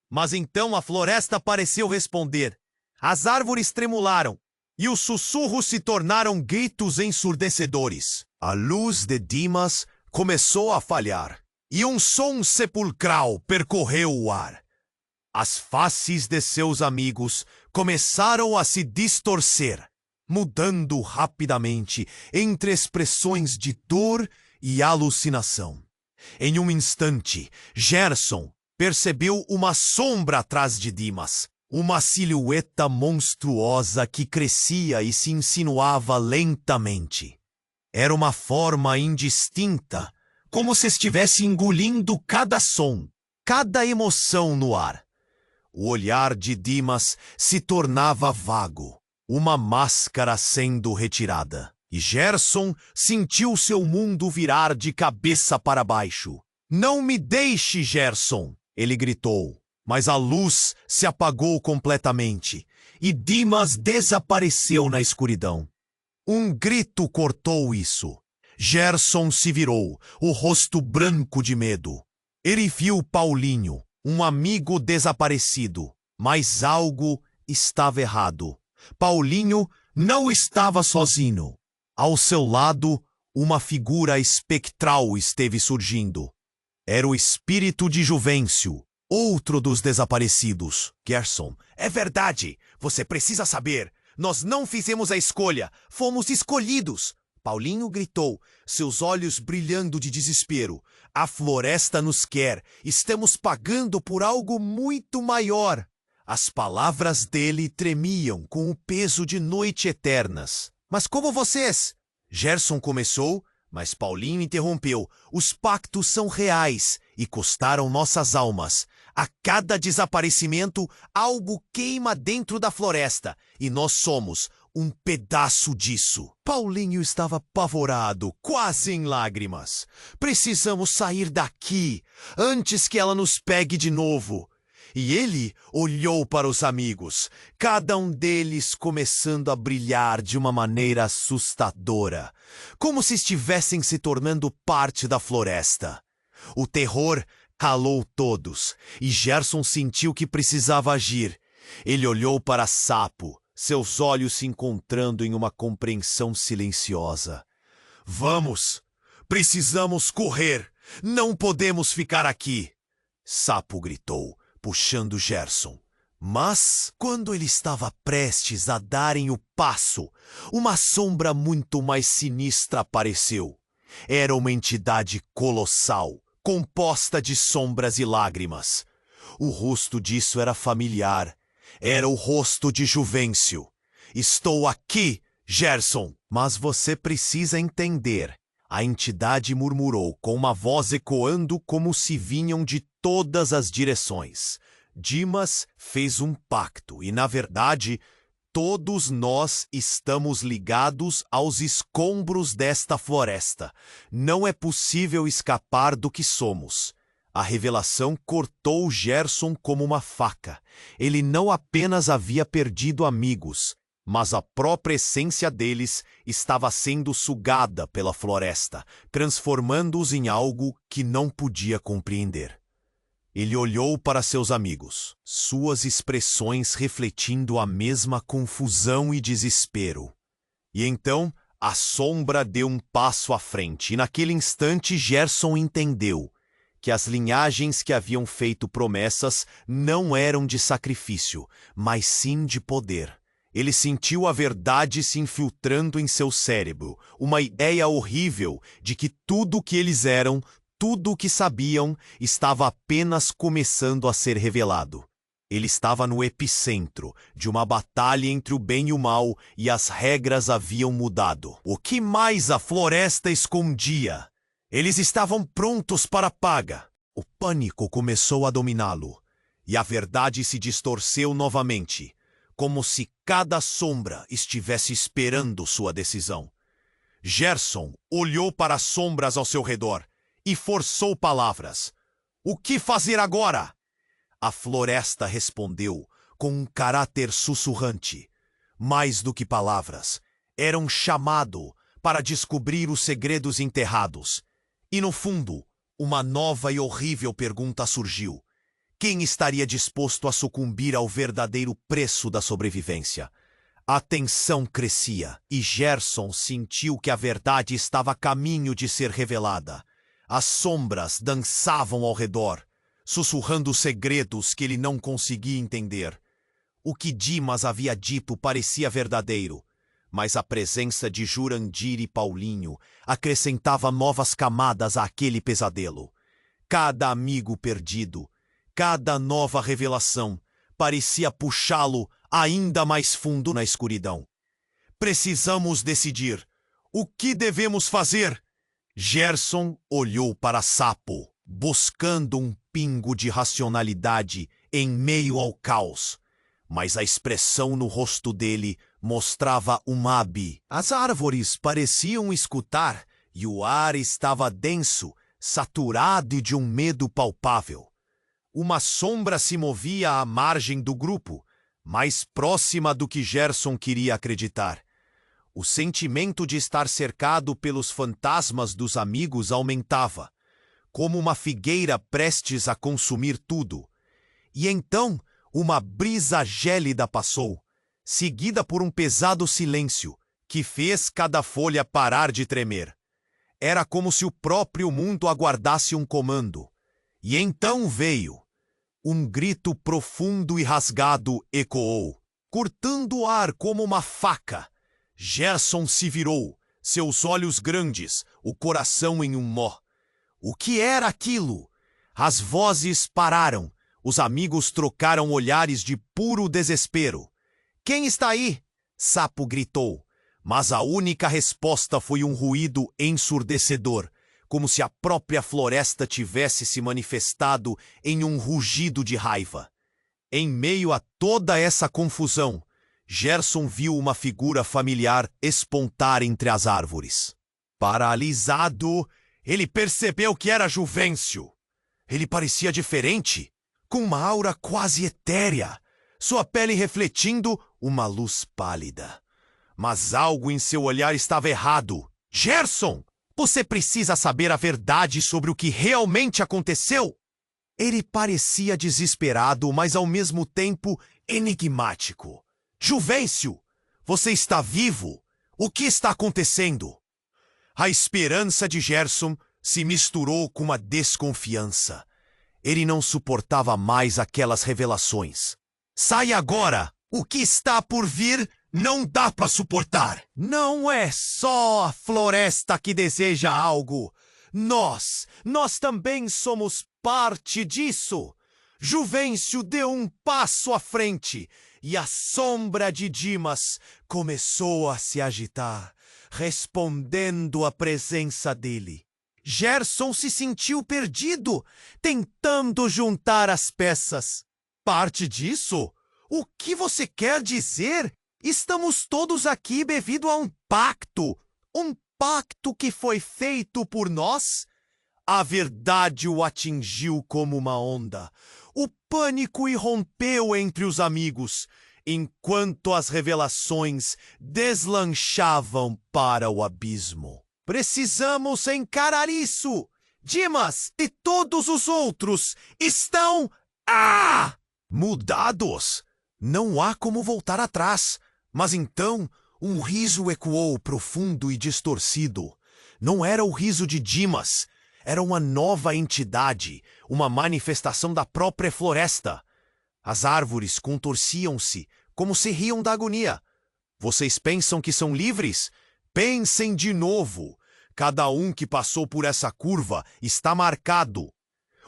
Mas então a floresta pareceu responder. As árvores tremularam, e os sussurros se tornaram gritos ensurdecedores. A luz de Dimas começou a falhar, e um som sepulcral percorreu o ar. As faces de seus amigos começaram a se distorcer, mudando rapidamente entre expressões de dor e alucinação. Em um instante, Gerson percebeu uma sombra atrás de Dimas, uma silhueta monstruosa que crescia e se insinuava lentamente. Era uma forma indistinta, como se estivesse engolindo cada som, cada emoção no ar. O olhar de Dimas se tornava vago, uma máscara sendo retirada. E Gerson sentiu seu mundo virar de cabeça para baixo. Não me deixe, Gerson! Ele gritou. Mas a luz se apagou completamente, e Dimas desapareceu na escuridão. Um grito cortou isso. Gerson se virou, o rosto branco de medo. Ele viu Paulinho, um amigo desaparecido, mas algo estava errado. Paulinho não estava sozinho. Ao seu lado, uma figura espectral esteve surgindo. Era o espírito de Juvencio, outro dos desaparecidos. Gerson, é verdade. Você precisa saber. Nós não fizemos a escolha. Fomos escolhidos. Paulinho gritou, seus olhos brilhando de desespero. A floresta nos quer. Estamos pagando por algo muito maior. As palavras dele tremiam com o peso de noite eternas. Mas como vocês? Gerson começou, mas Paulinho interrompeu. Os pactos são reais e custaram nossas almas. A cada desaparecimento, algo queima dentro da floresta e nós somos um pedaço disso. Paulinho estava apavorado, quase em lágrimas. Precisamos sair daqui antes que ela nos pegue de novo. E ele olhou para os amigos, cada um deles começando a brilhar de uma maneira assustadora, como se estivessem se tornando parte da floresta. O terror calou todos, e Gerson sentiu que precisava agir. Ele olhou para Sapo, seus olhos se encontrando em uma compreensão silenciosa. Vamos! Precisamos correr! Não podemos ficar aqui! Sapo gritou, puxando Gerson. Mas, quando ele estava prestes a darem o passo, uma sombra muito mais sinistra apareceu. Era uma entidade colossal, composta de sombras e lágrimas. O rosto disso era familiar. Era o rosto de Juvencio. Estou aqui, Gerson. Mas você precisa entender. A entidade murmurou com uma voz ecoando como se vinham de todas as direções. Dimas fez um pacto e, na verdade, todos nós estamos ligados aos escombros desta floresta. Não é possível escapar do que somos. A revelação cortou Gerson como uma faca. Ele não apenas havia perdido amigos, mas a própria essência deles estava sendo sugada pela floresta, transformando-os em algo que não podia compreender. Ele olhou para seus amigos, suas expressões refletindo a mesma confusão e desespero. E então, a sombra deu um passo à frente, e naquele instante Gerson entendeu que as linhagens que haviam feito promessas não eram de sacrifício, mas sim de poder. Ele sentiu a verdade se infiltrando em seu cérebro, uma ideia horrível de que tudo o que eles eram, tudo o que sabiam, estava apenas começando a ser revelado. Ele estava no epicentro de uma batalha entre o bem e o mal e as regras haviam mudado. O que mais a floresta escondia? Eles estavam prontos para a paga. O pânico começou a dominá-lo e a verdade se distorceu novamente, como se cada sombra estivesse esperando sua decisão. Gerson olhou para as sombras ao seu redor e forçou palavras. O que fazer agora? A floresta respondeu com um caráter sussurrante. Mais do que palavras, era um chamado para descobrir os segredos enterrados. E no fundo, uma nova e horrível pergunta surgiu. Quem estaria disposto a sucumbir ao verdadeiro preço da sobrevivência? A tensão crescia e Gerson sentiu que a verdade estava a caminho de ser revelada. As sombras dançavam ao redor, sussurrando segredos que ele não conseguia entender. O que Dimas havia dito parecia verdadeiro, mas a presença de Jurandir e Paulinho acrescentava novas camadas àquele pesadelo. Cada amigo perdido, cada nova revelação, parecia puxá-lo ainda mais fundo na escuridão. Precisamos decidir. O que devemos fazer? Gerson olhou para Sapo, buscando um pingo de racionalidade em meio ao caos. Mas a expressão no rosto dele mostrava Umabi. As árvores pareciam escutar e o ar estava denso, saturado de um medo palpável. Uma sombra se movia à margem do grupo, mais próxima do que Gerson queria acreditar. O sentimento de estar cercado pelos fantasmas dos amigos aumentava, como uma figueira prestes a consumir tudo. E então, uma brisa gélida passou, seguida por um pesado silêncio, que fez cada folha parar de tremer. Era como se o próprio mundo aguardasse um comando. E então veio. Um grito profundo e rasgado ecoou, cortando o ar como uma faca. Gerson se virou, seus olhos grandes, o coração em um nó. O que era aquilo? As vozes pararam. Os amigos trocaram olhares de puro desespero. "Quem está aí?" Sapo gritou. Mas a única resposta foi um ruído ensurdecedor, como se a própria floresta tivesse se manifestado em um rugido de raiva. Em meio a toda essa confusão, Gerson viu uma figura familiar espontar entre as árvores. Paralisado, ele percebeu que era Juvencio. Ele parecia diferente, com uma aura quase etérea, sua pele refletindo uma luz pálida. Mas algo em seu olhar estava errado. "Gerson, você precisa saber a verdade sobre o que realmente aconteceu." Ele parecia desesperado, mas ao mesmo tempo enigmático. "Juvencio, você está vivo? O que está acontecendo?" A esperança de Gerson se misturou com uma desconfiança. Ele não suportava mais aquelas revelações. "Sai agora! O que está por vir não dá para suportar." "Não é só a floresta que deseja algo. Nós também somos parte disso." Juvencio deu um passo à frente e a sombra de Dimas começou a se agitar, respondendo à presença dele. Gerson se sentiu perdido, tentando juntar as peças. "Parte disso? O que você quer dizer? Estamos todos aqui devido a um pacto. Um pacto que foi feito por nós?" A verdade o atingiu como uma onda. O pânico irrompeu entre os amigos, enquanto as revelações deslanchavam para o abismo. "Precisamos encarar isso! Dimas e todos os outros estão... mudados! Não há como voltar atrás." Mas então, um riso ecoou profundo e distorcido. Não era o riso de Dimas. Era uma nova entidade, uma manifestação da própria floresta. As árvores contorciam-se, como se riam da agonia. "Vocês pensam que são livres? Pensem de novo. Cada um que passou por essa curva está marcado.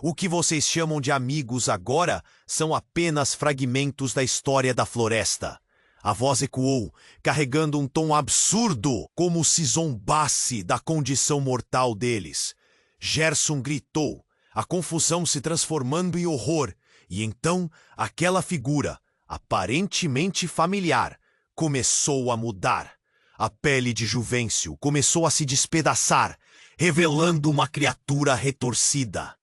O que vocês chamam de amigos agora são apenas fragmentos da história da floresta." A voz ecoou, carregando um tom absurdo, como se zombasse da condição mortal deles. Gerson gritou, a confusão se transformando em horror, e então aquela figura, aparentemente familiar, começou a mudar. A pele de Juvencio começou a se despedaçar, revelando uma criatura retorcida.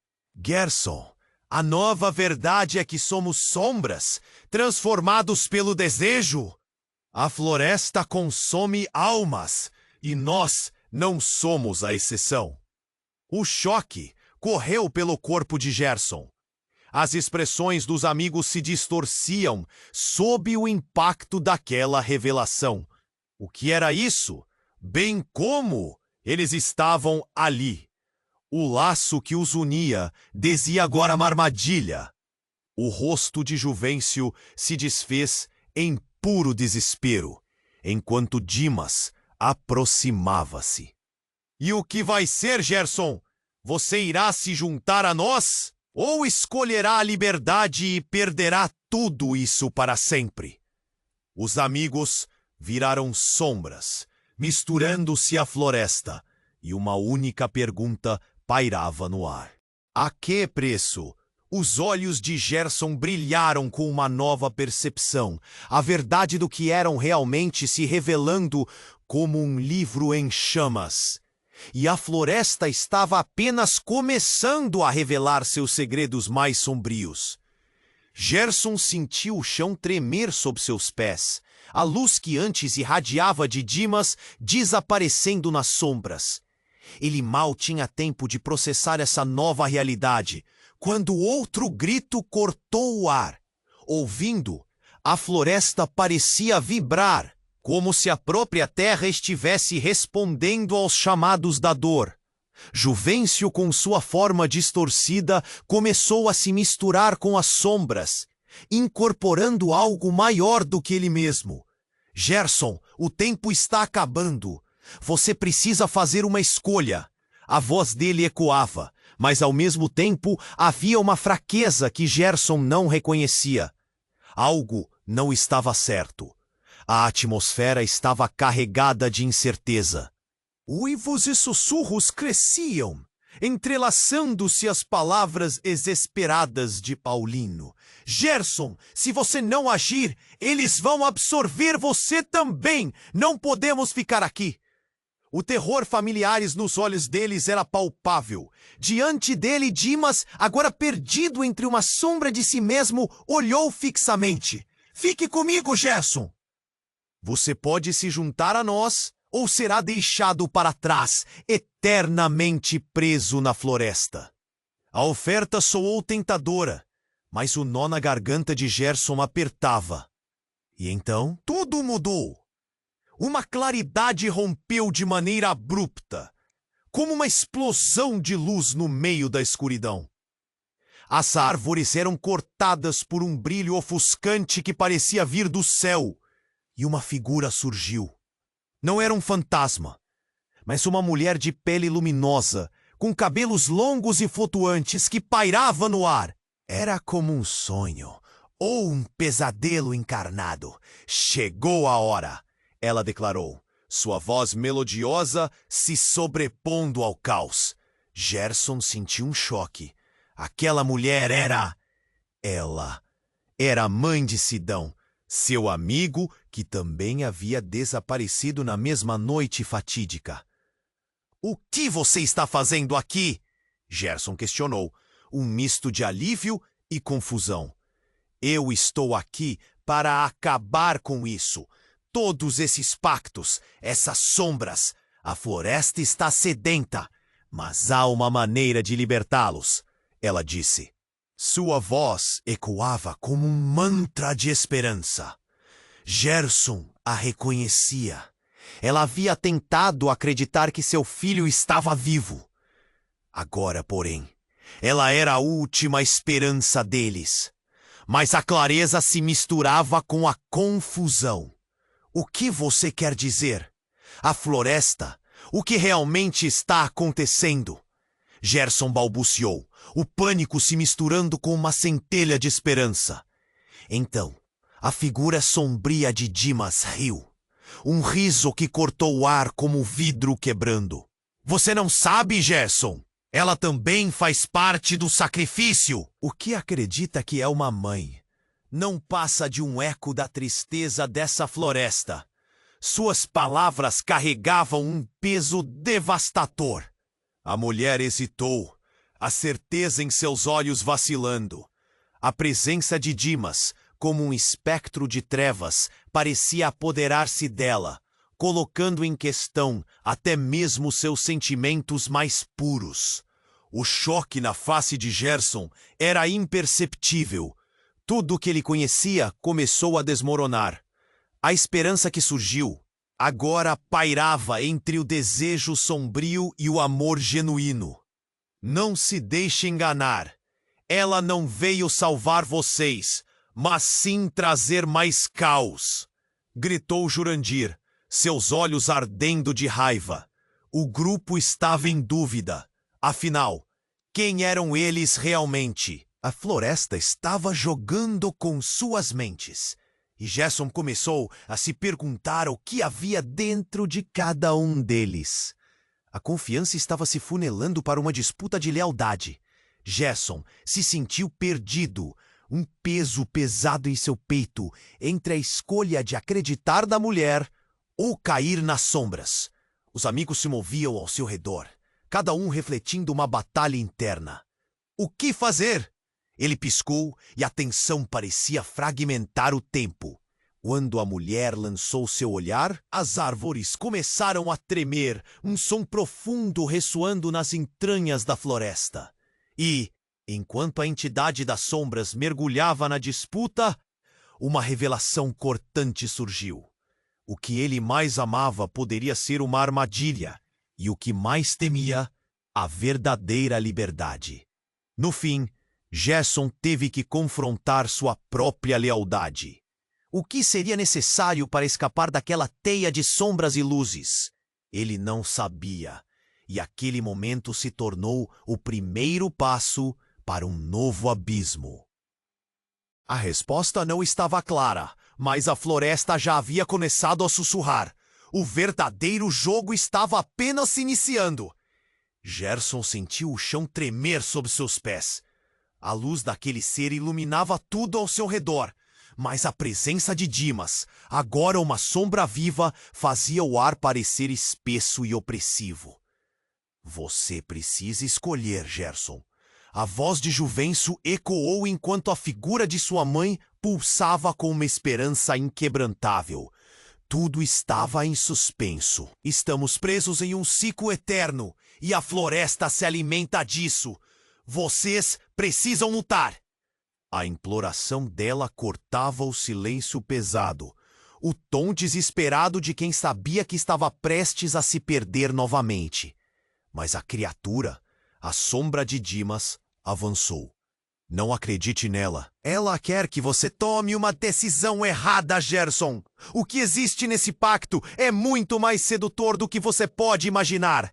"Gerson, a nova verdade é que somos sombras, transformados pelo desejo. A floresta consome almas, e nós não somos a exceção." O choque correu pelo corpo de Gerson. As expressões dos amigos se distorciam sob o impacto daquela revelação. O que era isso? Bem como eles estavam ali. O laço que os unia dizia agora uma armadilha. O rosto de Juvencio se desfez em puro desespero, enquanto Dimas aproximava-se. "E o que vai ser, Gerson? Você irá se juntar a nós? Ou escolherá a liberdade e perderá tudo isso para sempre?" Os amigos viraram sombras, misturando-se à floresta, e uma única pergunta pairava no ar: a que preço? Os olhos de Gerson brilharam com uma nova percepção, a verdade do que eram realmente se revelando como um livro em chamas. E a floresta estava apenas começando a revelar seus segredos mais sombrios. Gerson sentiu o chão tremer sob seus pés, a luz que antes irradiava de Dimas desaparecendo nas sombras. Ele mal tinha tempo de processar essa nova realidade, quando outro grito cortou o ar. Ouvindo, a floresta parecia vibrar, como se a própria terra estivesse respondendo aos chamados da dor. Juvencio, com sua forma distorcida, começou a se misturar com as sombras, incorporando algo maior do que ele mesmo. Gerson, o tempo está acabando. Você precisa fazer uma escolha. A voz dele ecoava, mas ao mesmo tempo havia uma fraqueza que Gerson não reconhecia. Algo não estava certo. A atmosfera estava carregada de incerteza. Uivos e sussurros cresciam, entrelaçando-se as palavras exasperadas de Paulino. Gerson, se você não agir, eles vão absorver você também. Não podemos ficar aqui. O terror familiares nos olhos deles era palpável. Diante dele, Dimas, agora perdido entre uma sombra de si mesmo, olhou fixamente. Fique comigo, Gerson. Você pode se juntar a nós ou será deixado para trás, eternamente preso na floresta. A oferta soou tentadora, mas o nó na garganta de Gerson apertava. E então, tudo mudou. Uma claridade rompeu de maneira abrupta, como uma explosão de luz no meio da escuridão. As árvores eram cortadas por um brilho ofuscante que parecia vir do céu, e uma figura surgiu. Não era um fantasma, mas uma mulher de pele luminosa, com cabelos longos e flutuantes que pairava no ar. Era como um sonho, ou um pesadelo encarnado. Chegou a hora, ela declarou, sua voz melodiosa se sobrepondo ao caos. Gerson sentiu um choque. Aquela mulher era... Ela era a mãe de Sidão, seu amigo que também havia desaparecido na mesma noite fatídica. O que você está fazendo aqui? Gerson questionou, um misto de alívio e confusão. Eu estou aqui para acabar com isso. Todos esses pactos, essas sombras. A floresta está sedenta, mas há uma maneira de libertá-los, ela disse. Sua voz ecoava como um mantra de esperança. Gerson a reconhecia. Ela havia tentado acreditar que seu filho estava vivo. Agora, porém, ela era a última esperança deles. Mas a clareza se misturava com a confusão. O que você quer dizer? A floresta? O que realmente está acontecendo? Gerson balbuciou, o pânico se misturando com uma centelha de esperança. Então, a figura sombria de Dimas riu. Um riso que cortou o ar como vidro quebrando. Você não sabe, Gerson? Ela também faz parte do sacrifício. O que acredita que é uma mãe não passa de um eco da tristeza dessa floresta. Suas palavras carregavam um peso devastador. A mulher hesitou, a certeza em seus olhos vacilando. A presença de Dimas, como um espectro de trevas, parecia apoderar-se dela, colocando em questão até mesmo seus sentimentos mais puros. O choque na face de Gerson era imperceptível. Tudo o que ele conhecia começou a desmoronar. A esperança que surgiu agora pairava entre o desejo sombrio e o amor genuíno. Não se deixe enganar. Ela não veio salvar vocês, mas sim trazer mais caos, gritou Jurandir, seus olhos ardendo de raiva. O grupo estava em dúvida. Afinal, quem eram eles realmente? A floresta estava jogando com suas mentes. E Gerson começou a se perguntar o que havia dentro de cada um deles. A confiança estava se funelando para uma disputa de lealdade. Gerson se sentiu perdido, um peso pesado em seu peito, entre a escolha de acreditar na mulher ou cair nas sombras. Os amigos se moviam ao seu redor, cada um refletindo uma batalha interna. O que fazer? Ele piscou e a tensão parecia fragmentar o tempo. Quando a mulher lançou seu olhar, as árvores começaram a tremer, um som profundo ressoando nas entranhas da floresta. E, enquanto a entidade das sombras mergulhava na disputa, uma revelação cortante surgiu. O que ele mais amava poderia ser uma armadilha, e o que mais temia, a verdadeira liberdade. No fim, Gerson teve que confrontar sua própria lealdade. O que seria necessário para escapar daquela teia de sombras e luzes? Ele não sabia, e aquele momento se tornou o primeiro passo para um novo abismo. A resposta não estava clara, mas a floresta já havia começado a sussurrar. O verdadeiro jogo estava apenas se iniciando. Gerson sentiu o chão tremer sob seus pés. A luz daquele ser iluminava tudo ao seu redor, mas a presença de Dimas, agora uma sombra viva, fazia o ar parecer espesso e opressivo. Você precisa escolher, Gerson. A voz de Juvencio ecoou enquanto a figura de sua mãe pulsava com uma esperança inquebrantável. Tudo estava em suspenso. Estamos presos em um ciclo eterno, e a floresta se alimenta disso. Vocês precisam lutar. A imploração dela cortava o silêncio pesado, o tom desesperado de quem sabia que estava prestes a se perder novamente. Mas a criatura, a sombra de Dimas, avançou. Não acredite nela. Ela quer que você tome uma decisão errada, Gerson. O que existe nesse pacto é muito mais sedutor do que você pode imaginar.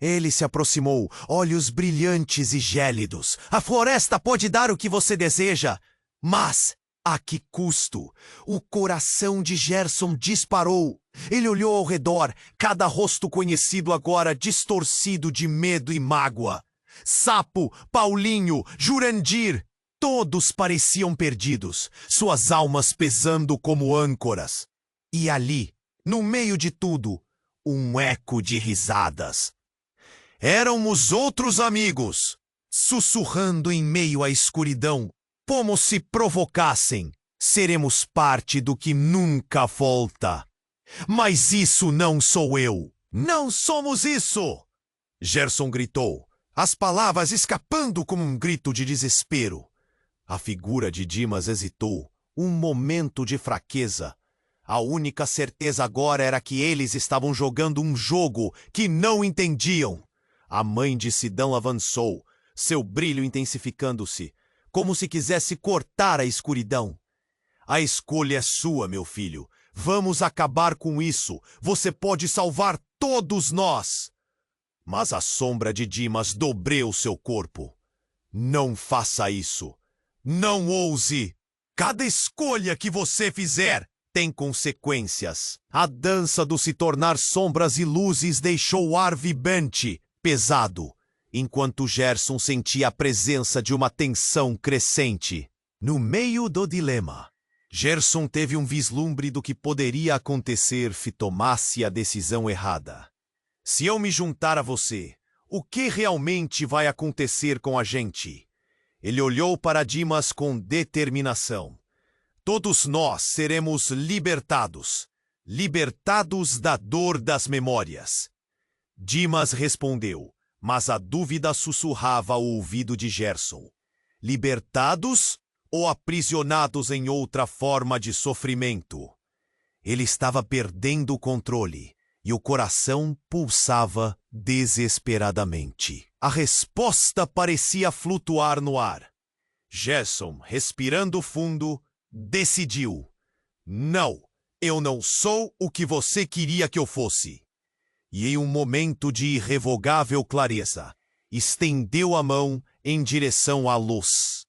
Ele se aproximou, olhos brilhantes e gélidos. A floresta pode dar o que você deseja, mas a que custo? O coração de Gerson disparou. Ele olhou ao redor, cada rosto conhecido agora distorcido de medo e mágoa. Sapo, Paulinho, Jurandir, todos pareciam perdidos, suas almas pesando como âncoras. E ali, no meio de tudo, um eco de risadas. Eram os outros amigos, sussurrando em meio à escuridão, como se provocassem. Seremos parte do que nunca volta. Mas isso não sou eu. Não somos isso! Gerson gritou, as palavras escapando como um grito de desespero. A figura de Dimas hesitou, um momento de fraqueza. A única certeza agora era que eles estavam jogando um jogo que não entendiam. A mãe de Sidão avançou, seu brilho intensificando-se, como se quisesse cortar a escuridão. A escolha é sua, meu filho. Vamos acabar com isso. Você pode salvar todos nós. Mas a sombra de Dimas dobrou seu corpo. Não faça isso. Não ouse. Cada escolha que você fizer tem consequências. A dança do se tornar sombras e luzes deixou o ar vibrante, pesado, enquanto Gerson sentia a presença de uma tensão crescente. No meio do dilema, Gerson teve um vislumbre do que poderia acontecer se tomasse a decisão errada. Se eu me juntar a você, o que realmente vai acontecer com a gente? Ele olhou para Dimas com determinação. Todos nós seremos libertados. Libertados da dor das memórias. Dimas respondeu, mas a dúvida sussurrava ao ouvido de Gerson. Libertados ou aprisionados em outra forma de sofrimento? Ele estava perdendo o controle. E o coração pulsava desesperadamente. A resposta parecia flutuar no ar. Gerson, respirando fundo, decidiu. Não, eu não sou o que você queria que eu fosse. E em um momento de irrevogável clareza, estendeu a mão em direção à luz.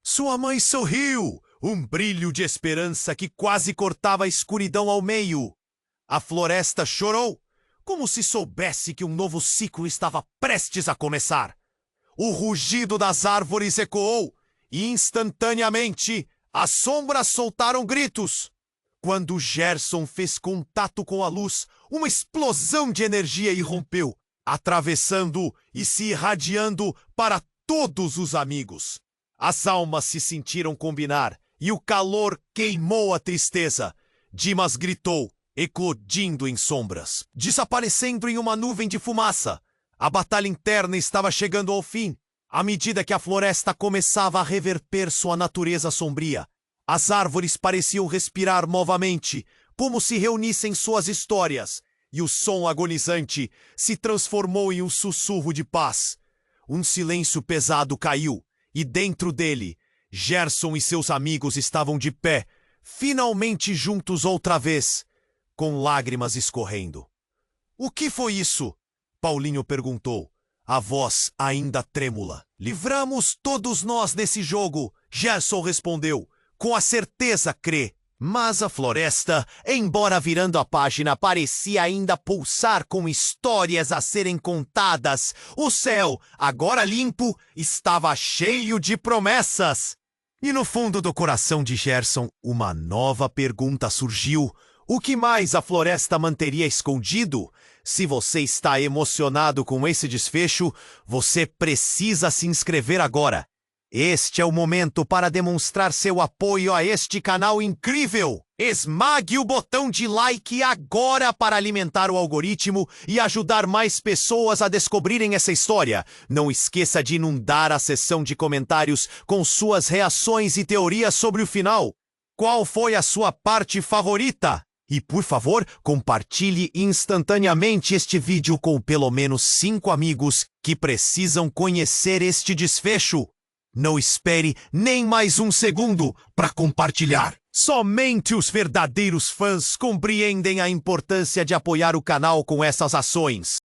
Sua mãe sorriu, um brilho de esperança que quase cortava a escuridão ao meio. A floresta chorou, como se soubesse que um novo ciclo estava prestes a começar. O rugido das árvores ecoou, e instantaneamente as sombras soltaram gritos. Quando Gerson fez contato com a luz, uma explosão de energia irrompeu, atravessando e se irradiando para todos os amigos. As almas se sentiram combinar, e o calor queimou a tristeza. Dimas gritou, eclodindo em sombras, desaparecendo em uma nuvem de fumaça. A batalha interna estava chegando ao fim. À medida que a floresta começava a reverter sua natureza sombria, as árvores pareciam respirar novamente, como se reunissem suas histórias, e o som agonizante se transformou em um sussurro de paz. Um silêncio pesado caiu, e dentro dele, Gerson e seus amigos estavam de pé, finalmente juntos outra vez, com lágrimas escorrendo. "O que foi isso?" Paulinho perguntou, a voz ainda trêmula. "Livramos todos nós desse jogo", Gerson respondeu, com a certeza crê. Mas a floresta, embora virando a página, parecia ainda pulsar com histórias a serem contadas. O céu, agora limpo, estava cheio de promessas. E no fundo do coração de Gerson, uma nova pergunta surgiu. O que mais a floresta manteria escondido? Se você está emocionado com esse desfecho, você precisa se inscrever agora. Este é o momento para demonstrar seu apoio a este canal incrível. Esmague o botão de like agora para alimentar o algoritmo e ajudar mais pessoas a descobrirem essa história. Não esqueça de inundar a seção de comentários com suas reações e teorias sobre o final. Qual foi a sua parte favorita? E, por favor, compartilhe instantaneamente este vídeo com pelo menos 5 amigos que precisam conhecer este desfecho. Não espere nem mais um segundo para compartilhar. Somente os verdadeiros fãs compreendem a importância de apoiar o canal com essas ações.